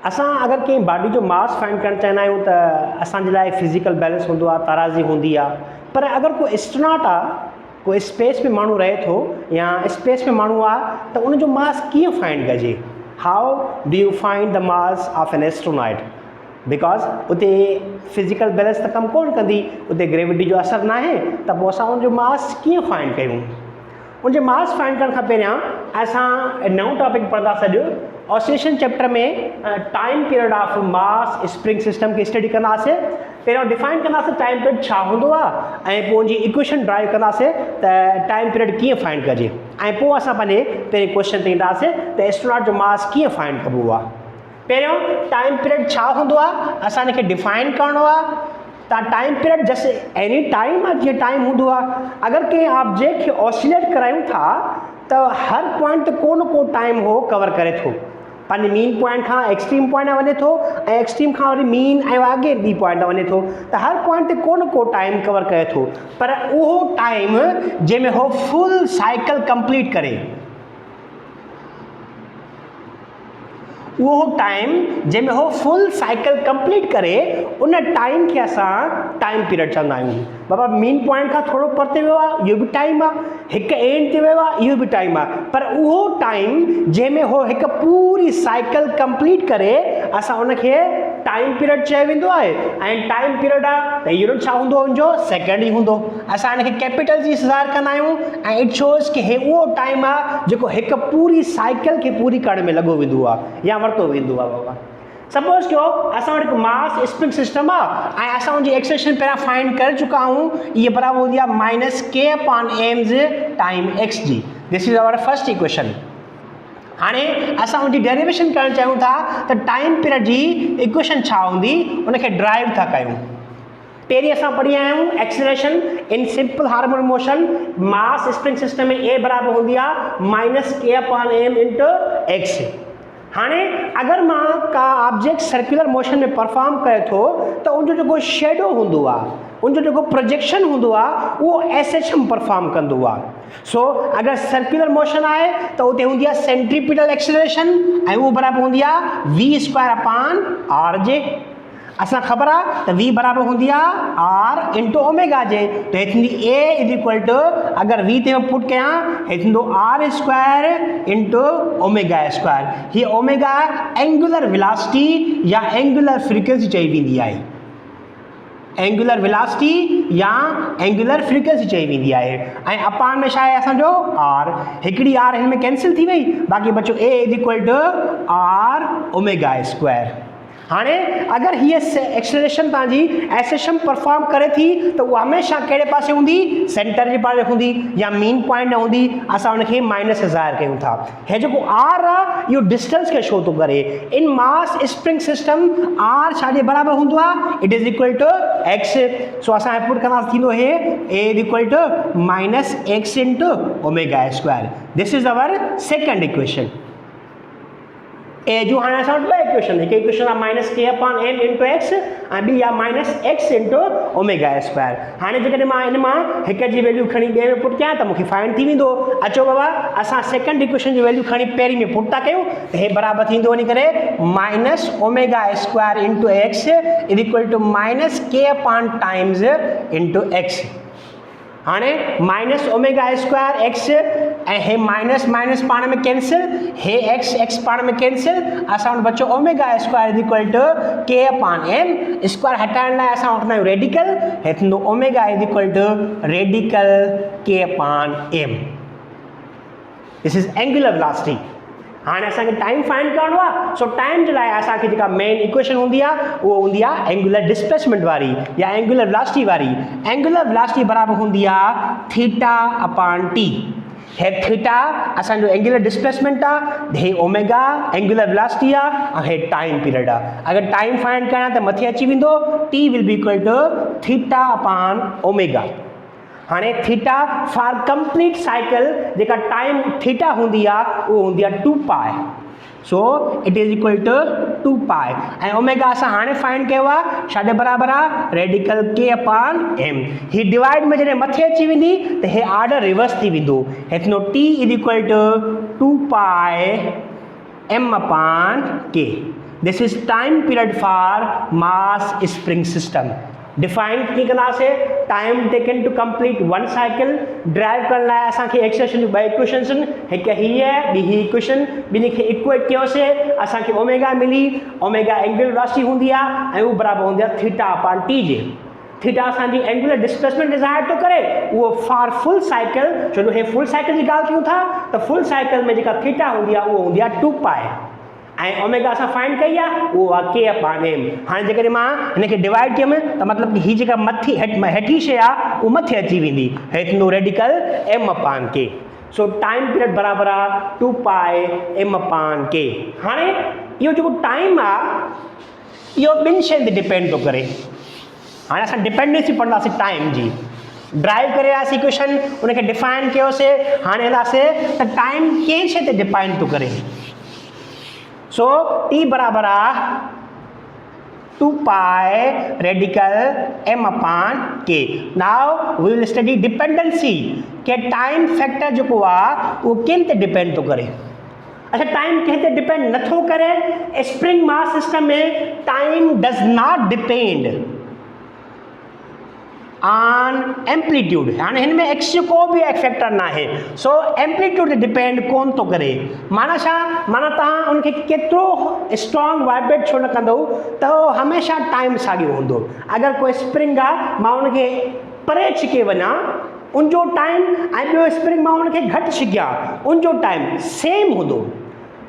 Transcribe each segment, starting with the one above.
असां अगर कंहिं बॉडी जो मास फाइंड करणु चाहींदा आहियूं त असांजे लाइ फिज़िकल बैलेंस हूंदो आहे, तराज़ी हूंदी आहे। पर अगर कोई एस्ट्रोनॉट आहे, कोई स्पेस में माण्हू रहे थो या स्पेस में माण्हू आहे त उनजो मास कीअं फाइंड कजे? How do you find the mass of an astronaut? Because उते फिज़िकल बैलेंस त कमु कोन कंदी, उते ग्रेविटी जो असर ना आहे, त पोइ असां उनजो मास कीअं फाइंड कयूं? उनजे मास फाइंड करण खां पहिरियां असां नओं टॉपिक पढ़ंदासीं। अॼु ऑसिलेशन चैप्टर में time period of mass spring system खे स्टडी कंदासीं। पहिरियों डिफाइन कंदासीं टाइम पीरियड छा हूंदो आहे ऐं पोइ उनजी इक्वेशन ड्राइव कंदासीं त टाइम पीरियड कीअं फाइंड कजे, ऐं पोइ असां पंहिंजे पहिरें क्वेश्चन ते ईंदासीं त एस्ट्रोनॉट जो मास कीअं फाइंड कबो आहे। पहिरियों टाइम पीरियड छा हूंदो आहे असां हिनखे डिफाइन करणो आहे। Time period just any time आहे, जीअं टाइम हूंदो आहे। अगर कंहिं ऑब्जेक्ट खे ऑसिलेट करायूं था त हर पॉइंट ते को न को टाइम हो कवर करे थो। पंहिंजे मीन पॉइंट खां एक्सट्रीम पॉइंट वञे थो ऐं एक्सट्रीम खां वरी मीन ऐं अॻे ॿी पॉइंट वञे थो, त हर पॉइंट ते को न को टाइम कवर करे थो। पर उहो टाइम जंहिंमें हो फुल साइकिल कंप्लीट करे, उहो टाइम जंहिंमें हो फुल साइकिल कंप्लीट करे, उन टाइम खे असां टाइम पीरियड चवंदा आहियूं। बाबा मीन पॉइंट खां थोरो परते वियो आहे, इहो बि टाइम आहे। हिकु एंड ते वियो आहे, इहो बि टाइम आहे। पर उहो टाइम जंहिंमें हो हिकु पूरी साइकिल कंप्लीट करे, असां उनखे टाइम पीरियड चयो वेंदो आहे। ऐं टाइम पीरियड आहे त यूनिट छा हूंदो, हुनजो सेकेंड ई हूंदो। असां हिनखे कैपिटल जी ज़ाहिर कंदा आहियूं ऐं इट शोज़ कि हे उहो टाइम आहे जेको हिकु पूरी साइकिल खे पूरी करण में लॻो वेंदो आहे या वरितो वेंदो आहे। बाबा सपोज कयो असां वटि हिकु मास स्प्रिंग सिस्टम आहे ऐं असां उनजी एक्सेलेरेशन पहिरियां फाइंड करे चुका आहियूं। इहे बराबरि हूंदी आहे -k/m टाइम x जी। This is our first equation. हाणे असां उनजी डेरिवेशन करणु चाहियूं था त टाइम पीरियड जी इक्वेशन छा हूंदी, उनखे ड्राइव था कयूं। पहिरीं असां पढ़ी आया आहियूं acceleration in simple harmonic motion. Mass spring system में a बराबरि हूंदी आहे -k/m x। हाणे अगर मां का ऑब्जेक्ट सर्कुलर मोशन में परफॉर्म करे थो त उनजो जेको शेडो हूंदो आहे, उनजो जेको प्रोजेक्शन हूंदो आहे, उहो SHM परफॉर्म कंदो आहे। सो अगर सर्कुलर मोशन आहे त उते हूंदी आहे सेंट्रीपिटल एक्सेलरेशन ऐं उहो बराबरि हूंदी आहे v²/r जे। असां ख़बर आहे त v बराबरि हूंदी आहे r इंटू ओमेगा जे। त हे थींदी a अगर v ते पुट कयां, हे थींदो r² इंटू ओमेगा²। हीअ ओमेगा एंगुलर वेलोसिटी या एंगुलर फ्रीक्वेंसी चई वेंदी आहे। एंगुलर वेलोसिटी या एंगुलर फ्रीक्वेंसी चई वेंदी आहे। ऐं अपान में छा आहे असांजो r, हिकिड़ी r हिन में कैंसिल थी वई, बाक़ी बचो a r ओमेगा²। हाणे अगर हीअ एक्सेलरेशन तव्हांजी SHM परफॉर्म करे थी त उहा हमेशह कहिड़े पासे हूंदी, सेंटर जे पासे हूंदी या मीन पॉइंट न हूंदी। असां उनखे माइनस ज़ाहिर कयूं था। हे जेको r आहे इहो डिस्टेंस खे शो थो करे। In mass spring system r छाजे बराबरि हूंदो आहे, it is equal to x। So असां पुट कंदासीं, थींदो हे a -x into omega. This is our second equation. ए जो हाणे असां वटि ॿ इक्वेशन, हिकु इक्वेशन आहे -k/m इंटू x ऐं ॿी आहे -x इंटू ओमेगा²। हाणे जेकॾहिं मां हिन मां हिक जी वैल्यू खणी ॿिए में पुट कयां त मूंखे फाइंड थी वेंदो। अचो बाबा असां सेकेंड इक्वेशन जी वैल्यू खणी पहिरीं में पुट था कयूं त हे बराबरि थींदो वञी करे -omega into x is equal to -times into x। हाणे -ओमेगा² ऐं हे माइनस माइनस पाण में कैंसिल, हे x पाण में कैंसिल, असां वटि बचो omega is equal to k/m। Square हटाइण लाइ असां वठंदा आहियूं रेडिकल, हे थींदो omega is equal to radical k/m। This is angular velocity. हाणे असांखे टाइम फाइंड करणो आहे। सो टाइम जे लाइ असांखे जेका मेन इक्वेशन हूंदी आहे उहो हूंदी आहे एंगुलर डिस्प्लेसमेंट वारी या एंगुलर वेलोसिटी वारी। एंगुलर वेलोसिटी बराबरि हूंदी आहे θ/t। हे थीटा असांजो एंगुलर डिस्प्लेसमेंट आहे, हे ओमेगा एंगुलर वेलोसिटी आहे ऐं हे टाइम पीरियड आहे। अगर टाइम फाइंड कयां त मथे अची वेंदो t will be equal to omega. हाणे थीटा फॉर कंप्लीट साइकिल जेका टाइम थीटा हूंदी आहे उहो हूंदी आहे 2π। So it is equal to 2π ऐं ओमेगा असां हाणे फाइंड कयो आहे छाजे बराबरि आहे, रेडिकल k/m। ही डिवाइड में जॾहिं मथे अची वेंदी त हे ऑर्डर रिवर्स थी वेंदो। हे थींदो t is equal to 2π m/k। This is time period for mass spring system. Define कीअं कंदासीं, time taken to complete one cycle. Derive करण लाइ असांखे एक्सेशन जूं ॿ इक्वेशन्स आहिनि, हिकु हीअ ॿी ही इक्वेशन, ॿिन्ही खे इक्वेट कयोसीं, असांखे ओमेगा मिली। ओमेगा एंगुलर वेलोसिटी हूंदी आहे ऐं उहो बराबरि हूंदी आहे थीटा अपॉन टी जे। थीटा असांजी एंगुलर डिस्प्लेसमेंट डिज़ायर थो करे, उहो फॉर फुल साइकिल, छो जो हे फुल साइकिल जी ॻाल्हि कयूं था त फुल साइकिल में जेका थीटा हूंदी आहे उहो हूंदी आहे 2 पाए ऐं ओमेगा असां फाइंड कई आहे उहो आहे के अपॉन एम। हाणे जेकॾहिं मां हिनखे डिवाइड कयुमि त मतिलबु कि हीअ जेका मथी हेठी शइ आहे उहा मथे अची वेंदी, हेठि थींदो रेडिकल एम अपॉन के। सो टाइम पीरियड बराबरि आहे 2 पाए एम अपॉन के। हाणे इहो जेको टाइम आहे इहो ॿिनि शयुनि ते डिपेंड थो करे। हाणे असां डिपेंडेंसी पढ़ंदासीं टाइम जी। ड्राइव करे आयासीं इक्वेशन, उनखे डिफाइन कयोसीं। हाणे हलासीं त टाइम कंहिं शइ ते डिपेंड थो करे। सो टी बराबरि आहे 2 pi radical m upon k. Now we will study dependency के टाइम फैक्टर जेको आहे उहो किन ते डिपेंड थो करे। अच्छा, टाइम कंहिं ते डिपेंड नथो करे। स्प्रिंग मास सिस्टम में time does not depend on amplitude. हाणे हिन में एक्स जो को बि फैक्टर न आहे, सो एम्पलीट्यूड ते डिपेंड कोन थो करे। माना छा, माना तव्हां उनखे केतिरो स्ट्रॉन्ग वाइब्रेट छो न कंदो त उहो हमेशह टाइम साॻियो हूंदो। अगरि कोई स्प्रिंग आहे मां उनखे परे छिके वञा उनजो टाइम ऐं ॿियो स्प्रिंग मां उनखे घटि छिकियां उनजो टाइम सेम हूंदो।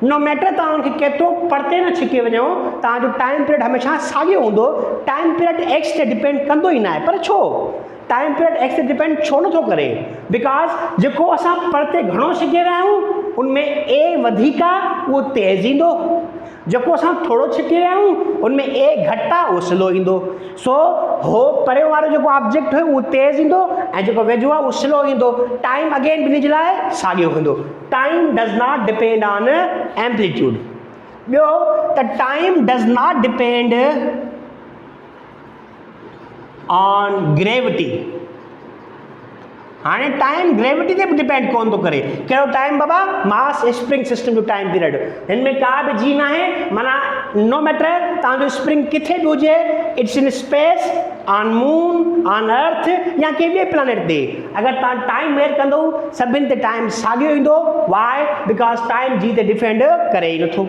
नो मैटर तव्हां उनखे केतिरो परते न छिके वञो, तव्हांजो टाइम पीरियड हमेशह साॻियो हूंदो। टाइम पीरियड एक्स ते डिपेंड कंदो ई न आहे। पर छो टाइम पीरियड एक्स ते डिपेंड छो नथो करे? बिकॉज जेको असां परते घणो छिके रहिया आहियूं उनमें ए वधीक आहे उहो तेज़ ईंदो, जेको असां थोरो छिके रहिया आहियूं उनमें ए घटि आहे उहो स्लो ईंदो। सो हो परे वारो जेको ऑब्जेक्ट हुयो उहो तेज़ ईंदो ऐं जेको वेझो आहे उहो स्लो ईंदो। टाइम अगेन ॿिन्ही जे लाइ साॻियो हूंदो। Time does not depend on amplitude. ॿियो त time does not depend on gravity. हाणे टाइम ग्रेविटी ते बि डिपेंड कोन थो करे। कहिड़ो टाइम बाबा? मास स्प्रिंग सिस्टम जो टाइम पीरियड। हिन में का बि जी न आहे। माना नो मैटर तव्हांजो स्प्रिंग किथे बि हुजे, it's in space, on moon, on earth या कंहिं ॿिए प्लैनेट ते, अगरि तव्हां टाइम मेयर कंदो सभिनि ते टाइम साॻियो ईंदो। वाई? बिकॉज टाइम जी ते डिपेंड करे ई नथो।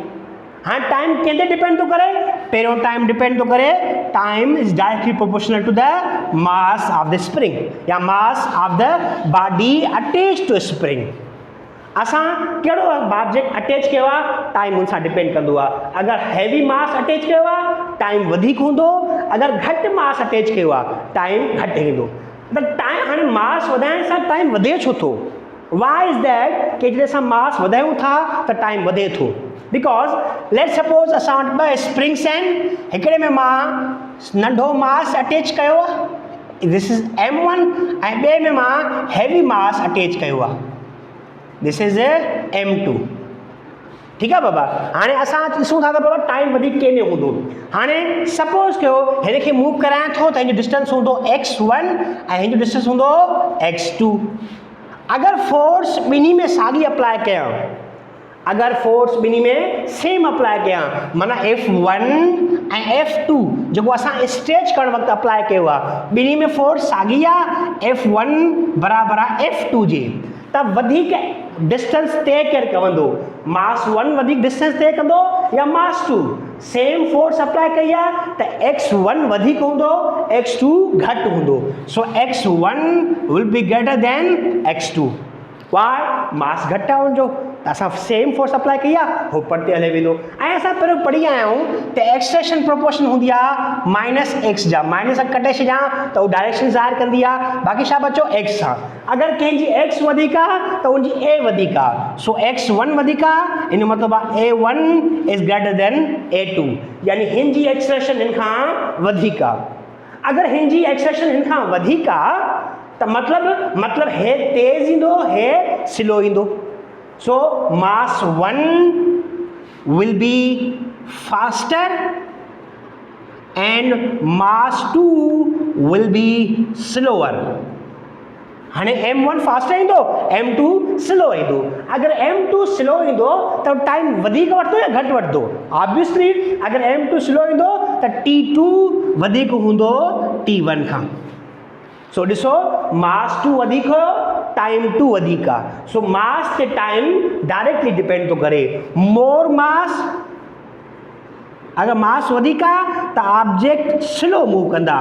हाणे टाइम कंहिं ते डिपेंड थो करे? पहिरियों टाइम डिपेंड थो करे, time is directly proportional to the mass of the spring या mass of the body attach to spring. असां कहिड़ो ऑब्जेक्ट अटैच कयो आहे टाइम उन सां डिपेंड कंदो आहे। अगरि हैवी मास अटैच कयो आहे टाइम वधीक हूंदो, अगरि घटि मास अटैच कयो आहे टाइम घटि ईंदो। त टाइम हाणे मास वधाइण सां टाइम वधे छो थो? वाई इज़ दैट कि जॾहिं असां मास वधायूं था त टाइम वधे थो। बिकॉज लेट सपोज असां वटि ॿ स्प्रिंग्स आहिनि, हिकिड़े में मां नंढो मास अटैच कयो आहे, दिस इज़ M1, ऐं ॿिए में मां हैवी मास अटैच कयो आहे, दिस इज़ M2। ठीकु आहे बाबा? हाणे असां ॾिसूं था त बाबा टाइम वधीक कंहिंमें हूंदो। हाणे सपोज़ कयो हिन खे मूव करायां थो त हिन जो डिस्टेंस हूंदो x1 ऐं हिन जो डिस्टेंस हूंदो x2। अगरि फोर्स ॿिन्ही में साॻी अप्लाई कयां, अगरि फोर्स ॿिन्ही में सेम अप्लाई कयां, माना F1 ऐं F2 जेको असां स्ट्रेच करण वक़्तु अप्लाई कयो आहे, ॿिन्ही में फोर्स साॻी आहे, F1 बराबरि आहे F2 जे, त वधीक डिस्टेंस तय केरु कंदो? मास 1 वधीक डिस्टेंस तय कंदो या मास 2? सेम फोर्स अप्लाई कई आहे त x1 वधीक हूंदो, x2 घटि हूंदो। So x1 will be greater than x2। Why? Mass घटि आहे हुनजो, त असां सेम फोर्स अप्लाई कई आहे, हो परते हले वेंदो। ऐं असां पहिरियों पढ़ी आया आहियूं त एक्सटेंशन प्रोपोर्शन हूंदी आहे -x जा, माइनस कटे छॾियां त उहो डायरेक्शन ज़ाहिर कंदी आहे, बाक़ी छा बचो x सां। अगरि कंहिंजी x वधीक आहे त उनजी a वधीक आहे, सो x1 वधीक आहे, इन जो मतिलबु आहे A1 is greater than A2, यानी हिन जी एक्सटेंशन हिन खां वधीक आहे। अगरि हिन जी एक्सटेंशन हिन खां वधीक आहे त मतिलबु हे तेज़ ईंदो, हे स्लो ईंदो। So mass 1 will be faster and mass 2 will be slower. हाणे m1 फास्टर ईंदो, m2 स्लो ईंदो। अगर m2 स्लो ईंदो त टाइम वधीक वठंदो या घटि वठंदो? ऑब्वियसली अगर m2 स्लो ईंदो त t2 वधीक हूंदो t1 खां। सो ॾिसो मास 2 वधीक हुयो, टाइम 2 वधीक आहे। सो मास ते टाइम डायरेक्टली डिपेंड थो करे। मोर मास, अगर मास वधीक आहे त ऑब्जेक्ट स्लो मूव कंदा,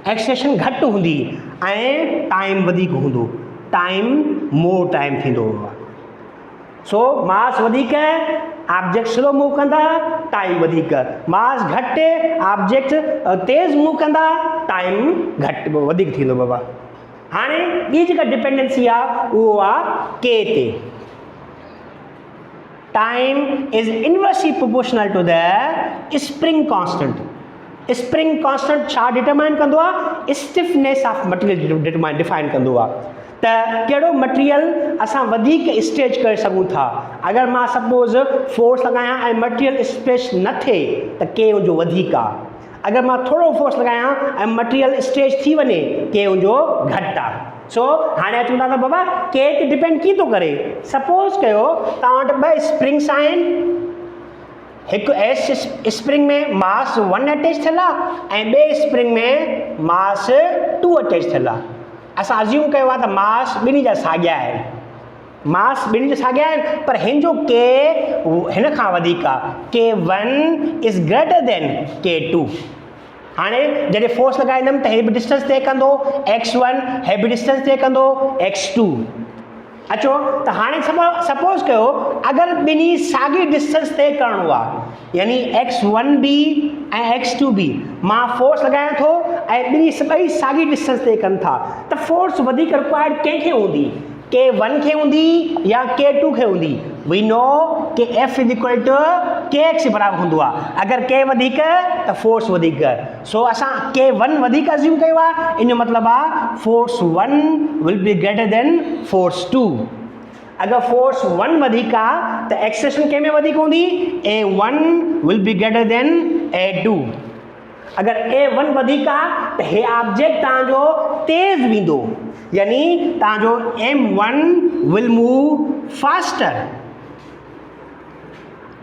एक्सेलेरेशन घटि हूंदी ऐं टाइम वधीक हूंदो, टाइम मोर टाइम थींदो। सो मास वधीक है, ऑब्जेक्ट स्लो मूव कंदा, टाइम वधीक। मास घटि, ऑब्जेक्ट तेज़ मूव कंदा, टाइम घटि वधीक थींदो बाबा। हाणे ॿी जेका डिपेंडेंसी आहे उहो आहे के ते। Time is inversely proportional to the spring constant. Spring constant छा डिटरमाइन कंदो आहे? स्टिफनेस ऑफ मटेरियल डिफाइन कंदो आहे त कहिड़ो मटेरियल असां वधीक स्ट्रेच करे सघूं था। अगर मां सपोज फोर्स लॻायां ऐं मटेरियल स्ट्रेच न थिए त के उनजो वधीक आहे। अगर मां थोरो फोर्स लॻायां ऐं मटेरियल स्ट्रेच थी वञे के उनजो घटि आहे। सो हाणे अचूं था त बाबा के ते डिपेंड कीअं थो करे। सपोज कयो तव्हां वटि ॿ स्प्रिंग्स आहिनि, हिकु एस स्प्रिंग में मास 1 अटैच थियल आहे ऐं ॿिए स्प्रिंग में मास 2 अटैच थियल आहे। असां अज्यूम कयो आहे त मास ॿिन्ही जा साॻिया आहिनि, मास ॿिन्ही जा साॻिया आहिनि, पर हिन जो के हिन खां वधीक आहे। k1 is greater than k2। हाणे जॾहिं फोर्स लॻाईंदुमि त हे बि डिस्टेंस तय कंदो x1, हे बि डिस्टेंस तय कंदो x2। अचो त हाणे सपोज कयो अगर ॿिन्ही साॻी डिस्टेंस तय करिणो आहे, यानी x1 बि ऐं x2 बि, मां फोर्स लॻायां थो ऐं ॿई साॻी डिस्टेंस तय कनि था, त फोर्स वधीक रिक्वायर्ड कंहिंखे हूंदी? k1 खे हूंदी या k2 खे हूंदी? वी नो कि F is equal to kx बराबर हूंदो आहे। अगर k वधीक त फोर्स वधीक। सो असां k1 वधीक अज्यूम कयो आहे, इन जो मतिलबु आहे force 1 will be greater then force 2। अगर फोर्स 1 वधीक आहे त एक्सेलेरेशन कंहिं में वधीक हूंदी? a1 will be greater then a2। अगर a1 वधीक आहे त हे ऑब्जेक्ट तव्हांजो तेज़ वेंदो, यानी तव्हांजो m1 विल मूव फास्टर।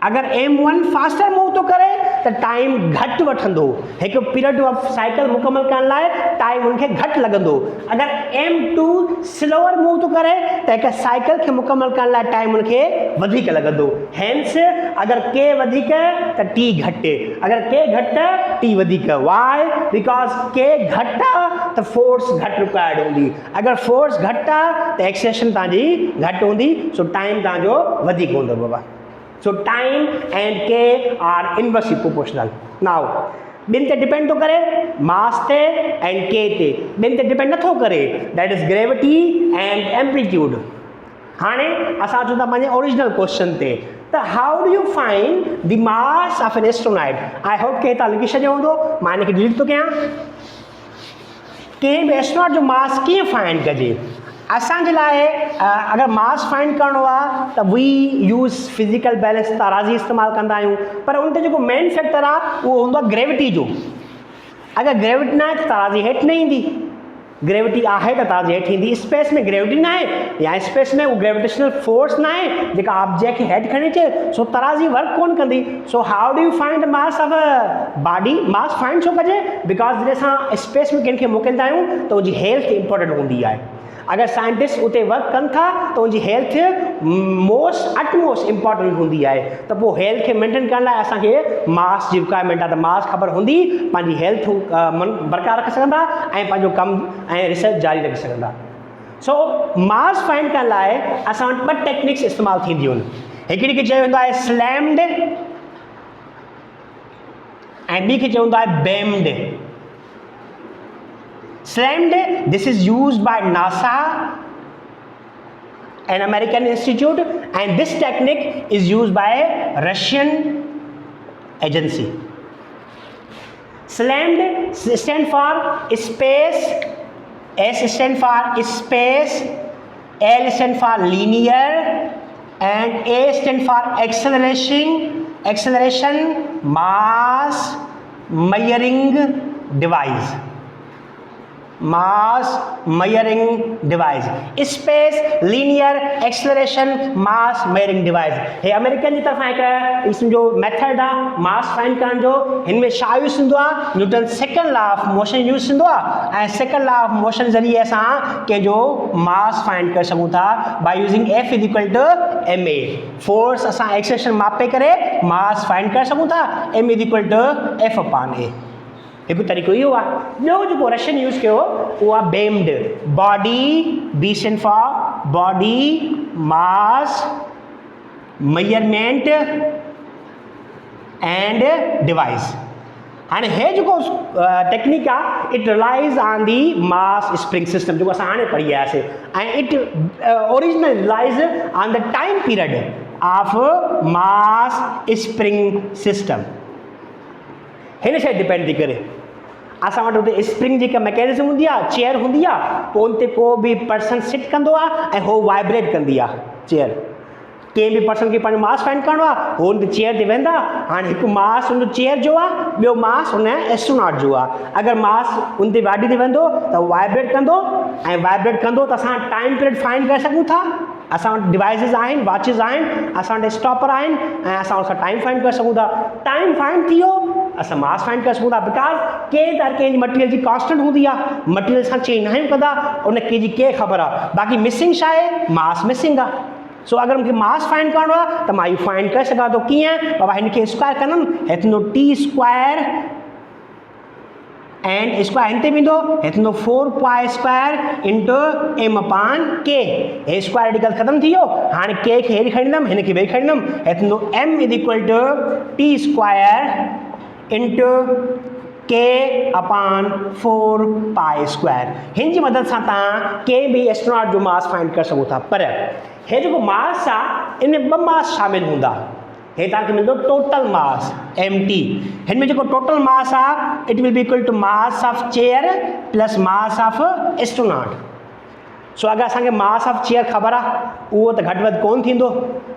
अगर m1 फास्टर मूव थो करे त टाइम घटि वठंदो, हिकु पीरियड ऑफ साइकिल मुकमल करण लाइ टाइम उनखे घटि लॻंदो। अगर m2 स्लोअर मूव थो करे त हिकु साइकिल खे मुकमल करण लाइ टाइम उनखे वधीक लॻंदो। हेंस अगर k वधीक त t घटि, अगर k घटि t वधीक। वाई? बिकॉज k घटि आहे त फोर्स घटि रिक्वायर्ड हूंदी, अगर फोर्स घटि आहे त एक्सेलेरेशन तव्हांजी घटि हूंदी, सो टाइम तव्हांजो वधीक हूंदो बाबा। So time and k are inversely proportional. Now, ॿिनि ते डिपेंड थो करे, मास ते एंड के ते। ॿिनि ते डिपेंड नथो करे, that is gravity and amplitude. हाणे असां अचूं था पंहिंजे ओरिजिनल क्वेश्चन ते, त how do you find the mass of an astronaut? I hope कि तव्हां लिखी छॾियो हूंदो, मां हिनखे डिलीट थो कयां। कंहिं बि एस्ट्रोनॉट जो मास कीअं फाइंड कजे? असांजे लाइ अगर मास फाइंड करिणो आहे त वी यूज़ फिज़िकल बैलेंस तराज़ी इस्तेमालु कंदा आहियूं, पर उन ते जेको मेन फैक्टर आहे उहो हूंदो आहे ग्रेविटी जो। अगर ग्रेविटी न आहे त तराज़ी हेठि न ईंदी, ग्रेविटी आहे त तराज़ी हेठि ईंदी। स्पेस में ग्रेविटी न आहे या स्पेस में उहो ग्रेविटेशनल फोर्स न आहे जेका ऑब्जेक्ट खे हेठि खणी अचे, सो तराज़ी वर्क कोन कंदी। So how do you find the mass of a body? Mass find छो कजे? बिकॉज जॾहिं असां स्पेस में कंहिंखे मोकिलींदा आहियूं त उनजी हेल्थ इंपॉर्टेंट हूंदी आहे। अगर साइंटिस्ट उते वर्क कनि था त उनजी हेल्थ अटमोस्ट इंपॉर्टेंट हूंदी आहे, त पोइ हेल्थ खे मेंटेन करण लाइ असांखे मास जी रिक्वायरमेंट आहे। त मास ख़बर हूंदी, पंहिंजी हेल्थ बरक़रार रखे सघंदा ऐं पंहिंजो कमु ऐं रिसर्च जारी रखी सघंदा। सो मास फाइंड करण लाइ असां वटि ॿ टेक्निक्स इस्तेमालु थींदियूं आहिनि। हिकिड़ी खे चयो वेंदो आहे स्लैम्ड ऐं ॿी खे चयो वेंदो आहे बेम्ड। Slammed, this is used by NASA, an American institute, and this technique is used by Russian agency. Slammed stand for space, S stand for space, L stand for linear, and A stand for acceleration mass measuring device. Mass measuring device, space linear acceleration mass measuring device. हे American जी तरफां हिकु इसम जो method आहे mass find करण जो। हिन में छा यूज़ थींदो आहे, Newton second law of motion use थींदो आहे ऐं सेकेंड लॉ ऑफ मोशन ज़रिए असां कंहिंजो मास फाइंड करे सघूं था by using F is equal to ma। Force असां एक्सेलरेशन मापे करे मास फाइंड करे सघूं था, m is equal to F upon a। हिकु तरीक़ो इहो आहे। ॿियो जेको रशियन यूज़ कयो उहो आहे बेम्ड body, B stand for body mass measurement and device. हाणे हे जेको टेक्निक आहे it relies on the mass spring system जेको असां हाणे पढ़ी आयासीं ऐं it original relies on the time period of mass spring system. हिन शइ डिपेंड थी करे असां वटि हुते स्प्रिंग जेका मैकेनिज़म हूंदी आहे, चेयर हूंदी आहे, पोइ उन ते को बि पर्सन सिट कंदो आहे ऐं हो वाइब्रेट कंदी आहे चेयर। कंहिं बि पर्सन खे पंहिंजो मास फाइंड करिणो आहे, हो उन चेयर ते वेंदा। हाणे हिकु मास उन चेयर जो आहे, ॿियो मास उन एस्ट्रोनॉट जो आहे। अगरि मास उन ते गाॾी ते वेंदो त वाइब्रेट कंदो ऐं वाइब्रेट कंदो त असां टाइम पीरियड फाइंड करे सघूं था। असां वटि डिवाइसिस आहिनि, वॉचिस आहिनि, असां वटि स्टॉपर आहिनि ऐं असां उन सां टाइम फाइंड करे सघूं था। टाइम फाइंड थी वियो, असां मास फाइंड करे सघूं था बिकॉज कंहिं त हर कंहिंजी मटीरियल जी कॉन्स्टेंट हूंदी आहे। मटीरियल सां चेंज न आहियूं कंदा, उन कंहिंजी कंहिं ख़बर आहे। बाक़ी मिसिंग छा आहे, मास मिसिंग आहे। सो अगरि मूंखे मास फाइंड करिणो आहे त मां इहो फाइंड करे सघां थो कीअं, बाबा हिनखे स्क्वायर कंदुमि, हे थींदो टी स्क्वायर एंड स्क्वायर हिन ते बि ईंदो, हे थींदो 4 pi square into m upon k। हे स्क्वायर रेडिकल ख़तमु थी वियो। हाणे k खे हेॾे खणींदुमि, हिन खे ॿिए खणींदुमि, हे थींदो m is equal to t square into k upon 4 pi square. हिन जी मदद सां तव्हां कंहिं बि एस्ट्रोनॉट जो मास फाइंड करे सघो था। पर हे जेको मास आहे इन में ॿ मास शामिल हूंदा। हे तव्हांखे मिलंदो टोटल मास mt। हिन में जेको टोटल मास आहे it will be equal to mass of chair plus mass of astronaut. So अगरि असांखे मास ऑफ चेयर ख़बर आहे उहो त घटि वधि कोन थींदो,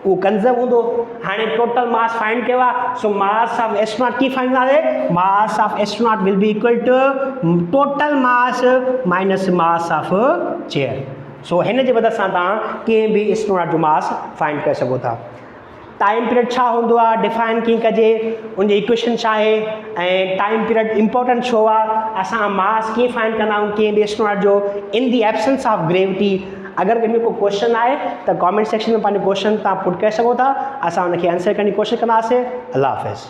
उहो कंज़र्व हूंदो। हाणे टोटल मास फाइंड कयो आहे, सो मास ऑफ एस्ट्रोनॉट कीअं फाइंड कंदासीं, mass of astronaut will be equal to total mass minus mass of chair. So हिन जे मदद सां तव्हां कंहिं बि एस्ट्रोनॉट जो मास फाइंड करे सघो था। टाइम पीरियड छा हूंदो आहे, डिफाइन कीअं कजे, उनजी इक्वेशन छा आहे ऐं टाइम पीरियड इम्पोर्टेंट छो आहे, असां मास कीअं फाइंड कंदा आहियूं कंहिं बि एस्ट्रोनॉट जो इन दी एब्सेंस ऑफ ग्रेविटी। अगरि हिन में को क्वेश्चन आहे त कमेंट सेक्शन में पंहिंजो क्वेश्चन तव्हां पुट करे सघो था, असां उनखे आंसर करण जी कोशिशि कंदासीं। अल्लाह हाफ़िज़।